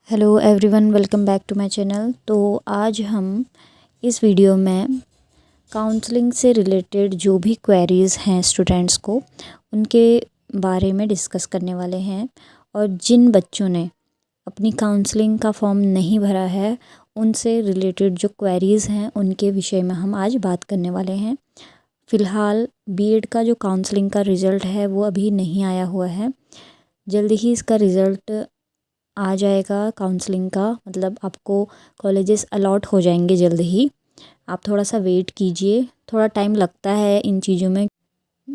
Hello everyone, welcome back to my channel. तो आज हम इस वीडियो में काउंसलिंग से रिलेटेड जो भी क्वेरीज़ हैं स्टूडेंट्स को, उनके बारे में डिस्कस करने वाले हैं। और जिन बच्चों ने अपनी काउंसलिंग का फॉर्म नहीं भरा है, उनसे रिलेटेड जो क्वेरीज़ हैं उनके विषय में हम आज बात करने वाले हैं। फ़िलहाल बीएड का जो काउंसलिंग का रिज़ल्ट है वो अभी नहीं आया हुआ है। जल्दी ही इसका रिज़ल्ट आ जाएगा। काउंसलिंग का मतलब आपको कॉलेजेस अलॉट हो जाएंगे जल्द ही। आप थोड़ा सा वेट कीजिए, थोड़ा टाइम लगता है इन चीज़ों में,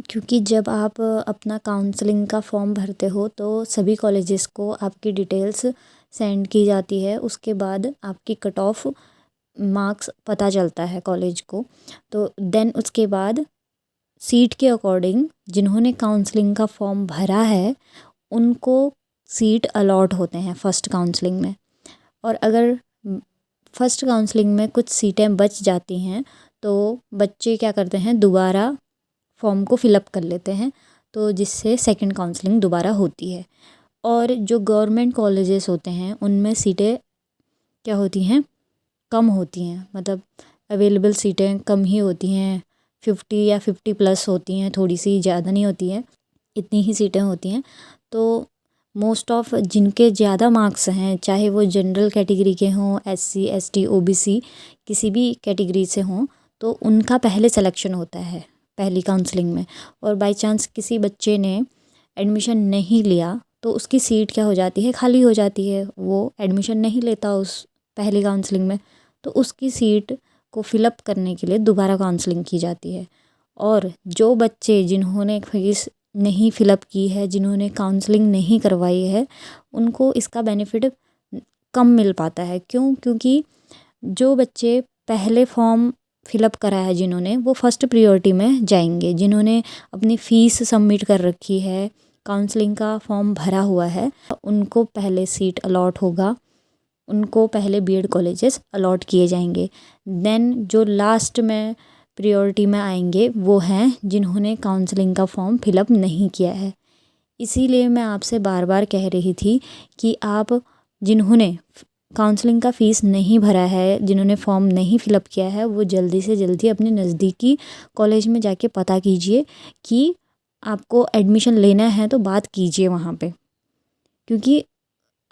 क्योंकि जब आप अपना काउंसलिंग का फॉर्म भरते हो तो सभी कॉलेजेस को आपकी डिटेल्स सेंड की जाती है। उसके बाद आपकी कट ऑफ मार्क्स पता चलता है कॉलेज को। तो देन उसके बाद सीट के अकॉर्डिंग जिन्होंने काउंसलिंग का फॉर्म भरा है उनको सीट अलॉट होते हैं फ़र्स्ट काउंसलिंग में। और अगर फ़र्स्ट काउंसलिंग में कुछ सीटें बच जाती हैं तो बच्चे क्या करते हैं, दोबारा फॉर्म को फिलअप कर लेते हैं, तो जिससे सेकंड काउंसलिंग दोबारा होती है। और जो गवर्नमेंट कॉलेजेस होते हैं उनमें सीटें क्या होती हैं, कम होती हैं। मतलब अवेलेबल सीटें कम ही होती हैं, 50 या 50+ होती हैं, थोड़ी सी ज़्यादा नहीं होती हैं, इतनी ही सीटें होती हैं। तो मोस्ट ऑफ जिनके ज़्यादा मार्क्स हैं, चाहे वो जनरल कैटेगरी के हों, SC ST OBC किसी भी कैटेगरी से हों, तो उनका पहले सिलेक्शन होता है पहली काउंसलिंग में। और बाय चांस किसी बच्चे ने एडमिशन नहीं लिया तो उसकी सीट क्या हो जाती है, खाली हो जाती है। वो एडमिशन नहीं लेता उस पहली काउंसलिंग में, तो उसकी सीट को फिलअप करने के लिए दोबारा काउंसलिंग की जाती है। और जो बच्चे जिन्होंने फीस नहीं फिलअप की है, जिन्होंने काउंसलिंग नहीं करवाई है, उनको इसका बेनिफिट कम मिल पाता है। क्यों? क्योंकि जो बच्चे पहले फॉर्म फिलअप करा है जिन्होंने, वो फर्स्ट प्रायोरिटी में जाएंगे। जिन्होंने अपनी फ़ीस सबमिट कर रखी है, काउंसलिंग का फॉर्म भरा हुआ है, उनको पहले सीट अलॉट होगा, उनको पहले बीएड कॉलेजेस अलॉट किए जाएंगे। देन जो लास्ट में प्रायोरिटी में आएंगे वो हैं जिन्होंने काउंसलिंग का फॉर्म फिलअप नहीं किया है। इसीलिए मैं आपसे बार बार कह रही थी कि आप जिन्होंने काउंसलिंग का फ़ीस नहीं भरा है, जिन्होंने फॉर्म नहीं फिलअप किया है, वो जल्दी से जल्दी अपने नज़दीकी कॉलेज में जाके पता कीजिए कि आपको एडमिशन लेना है, तो बात कीजिए वहाँ पे। क्योंकि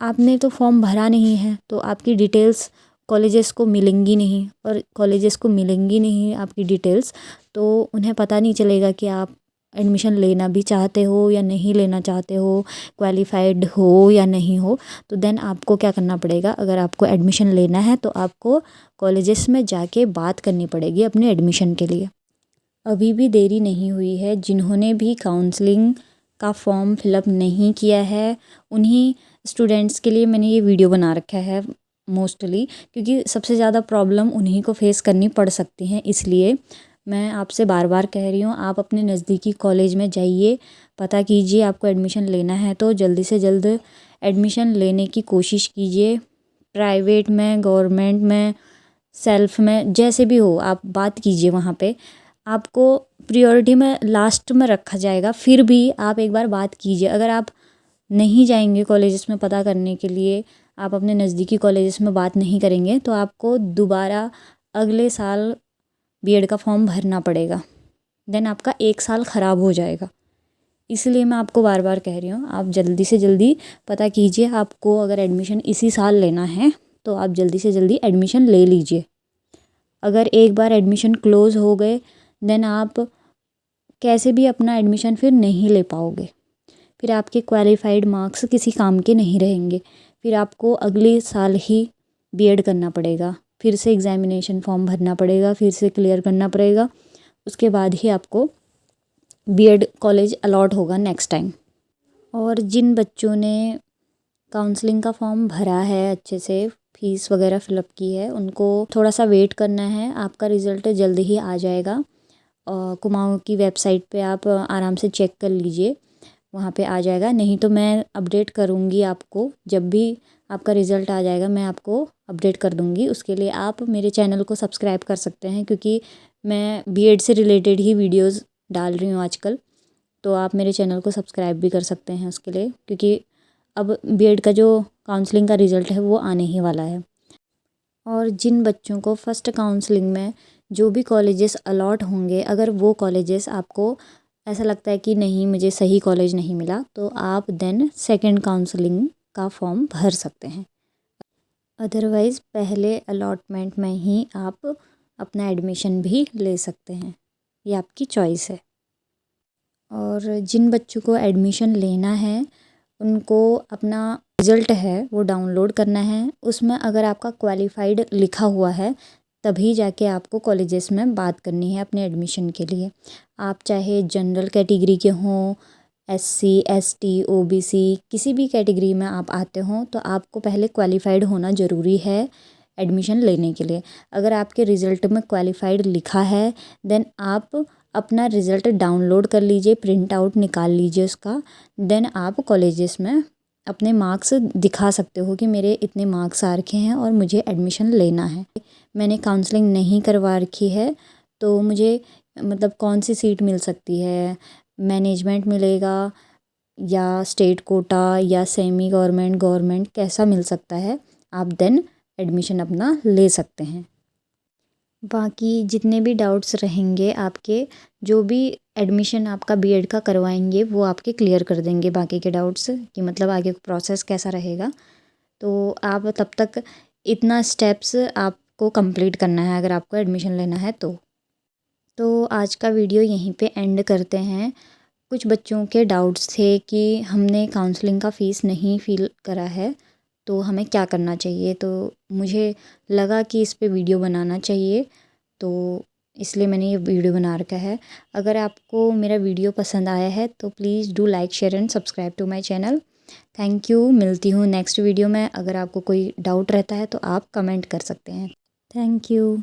आपने तो फॉर्म भरा नहीं है तो आपकी डिटेल्स कॉलेजेस को मिलेंगी नहीं, और कॉलेजेस को मिलेंगी नहीं आपकी डिटेल्स, तो उन्हें पता नहीं चलेगा कि आप एडमिशन लेना भी चाहते हो या नहीं लेना चाहते हो, क्वालिफाइड हो या नहीं हो। तो देन आपको क्या करना पड़ेगा, अगर आपको एडमिशन लेना है तो आपको कॉलेजेस में जाके बात करनी पड़ेगी अपने एडमिशन के लिए। अभी भी देरी नहीं हुई है। जिन्होंने भी काउंसलिंग का फॉर्म फिलअप नहीं किया है, उन्हीं स्टूडेंट्स के लिए मैंने ये वीडियो बना रखा है मोस्टली, क्योंकि सबसे ज़्यादा प्रॉब्लम उन्हीं को फेस करनी पड़ सकती हैं। इसलिए मैं आपसे बार बार कह रही हूँ, आप अपने नज़दीकी कॉलेज में जाइए, पता कीजिए। आपको एडमिशन लेना है तो जल्दी से जल्द एडमिशन लेने की कोशिश कीजिए। प्राइवेट में, गवर्नमेंट में, सेल्फ में, जैसे भी हो आप बात कीजिए। वहाँ पे आपको प्रायोरिटी में लास्ट में रखा जाएगा, फिर भी आप एक बार बात कीजिए। अगर आप नहीं जाएंगे कॉलेजेस में पता करने के लिए, आप अपने नज़दीकी कॉलेजेस में बात नहीं करेंगे, तो आपको दोबारा अगले साल बीएड का फॉर्म भरना पड़ेगा। देन आपका 1 साल ख़राब हो जाएगा। इसलिए मैं आपको बार बार कह रही हूँ, आप जल्दी से जल्दी पता कीजिए। आपको अगर एडमिशन इसी साल लेना है तो आप जल्दी से जल्दी एडमिशन ले लीजिए। अगर एक बार एडमिशन क्लोज़ हो गए, देन आप कैसे भी अपना एडमिशन फिर नहीं ले पाओगे। फिर आपके क्वालिफाइड मार्क्स किसी काम के नहीं रहेंगे। फिर आपको अगले साल ही बीएड करना पड़ेगा, फिर से एग्ज़ामिनेशन फॉर्म भरना पड़ेगा, फिर से क्लियर करना पड़ेगा। उसके बाद ही आपको बीएड कॉलेज अलॉट होगा नेक्स्ट टाइम। और जिन बच्चों ने काउंसलिंग का फॉर्म भरा है, अच्छे से फ़ीस वगैरह फ़िलअप की है, उनको थोड़ा सा वेट करना है। आपका रिज़ल्ट जल्द ही आ जाएगा। कुमाऊँ की वेबसाइट पे आप आराम से चेक कर लीजिए, वहाँ पे आ जाएगा। नहीं तो मैं अपडेट करूँगी आपको, जब भी आपका रिज़ल्ट आ जाएगा मैं आपको अपडेट कर दूँगी। उसके लिए आप मेरे चैनल को सब्सक्राइब कर सकते हैं, क्योंकि मैं बीएड से रिलेटेड ही वीडियोस डाल रही हूँ आजकल। तो आप मेरे चैनल को सब्सक्राइब भी कर सकते हैं उसके लिए, क्योंकि अब बीएड का जो काउंसलिंग का रिज़ल्ट है वो आने ही वाला है। और जिन बच्चों को फर्स्ट काउंसलिंग में जो भी कॉलेजेस अलॉट होंगे, अगर वो कॉलेजेस आपको ऐसा लगता है कि नहीं मुझे सही कॉलेज नहीं मिला, तो आप देन सेकंड काउंसलिंग का फॉर्म भर सकते हैं। अदरवाइज़ पहले अलॉटमेंट में ही आप अपना एडमिशन भी ले सकते हैं, ये आपकी चॉइस है। और जिन बच्चों को एडमिशन लेना है उनको अपना रिज़ल्ट है वो डाउनलोड करना है। उसमें अगर आपका क्वालिफ़ाइड लिखा हुआ है तभी जाके आपको कॉलेजेस में बात करनी है अपने एडमिशन के लिए। आप चाहे जनरल कैटेगरी के हों, एससी, एसटी, ओबीसी किसी भी कैटेगरी में आप आते हों, तो आपको पहले क्वालिफ़ाइड होना ज़रूरी है एडमिशन लेने के लिए। अगर आपके रिज़ल्ट में क्वालिफ़ाइड लिखा है देन आप अपना रिज़ल्ट डाउनलोड कर लीजिए, प्रिंट आउट निकाल लीजिए उसका। देन आप कॉलेजेस में अपने मार्क्स दिखा सकते हो कि मेरे इतने मार्क्स आ रखे हैं और मुझे एडमिशन लेना है। मैंने काउंसलिंग नहीं करवा रखी है तो मुझे मतलब कौन सी सीट मिल सकती है, मैनेजमेंट मिलेगा या स्टेट कोटा या सेमी गवर्नमेंट, गवर्नमेंट कैसा मिल सकता है, आप देन एडमिशन अपना ले सकते हैं। बाकी जितने भी डाउट्स रहेंगे आपके, जो भी एडमिशन आपका बीएड का करवाएंगे वो आपके क्लियर कर देंगे बाकी के डाउट्स कि मतलब आगे प्रोसेस कैसा रहेगा। तो आप तब तक इतना स्टेप्स आपको कंप्लीट करना है अगर आपको एडमिशन लेना है तो आज का वीडियो यहीं पे एंड करते हैं। कुछ बच्चों के डाउट्स थे कि हमने काउंसलिंग का फ़ीस नहीं फ़िल करा है तो हमें क्या करना चाहिए, तो मुझे लगा कि इस पे वीडियो बनाना चाहिए, तो इसलिए मैंने ये वीडियो बना रखा है। अगर आपको मेरा वीडियो पसंद आया है तो please do like, share and subscribe to my channel. Thank you. मिलती हूँ नेक्स्ट वीडियो में। अगर आपको कोई डाउट रहता है तो आप कमेंट कर सकते हैं। Thank you.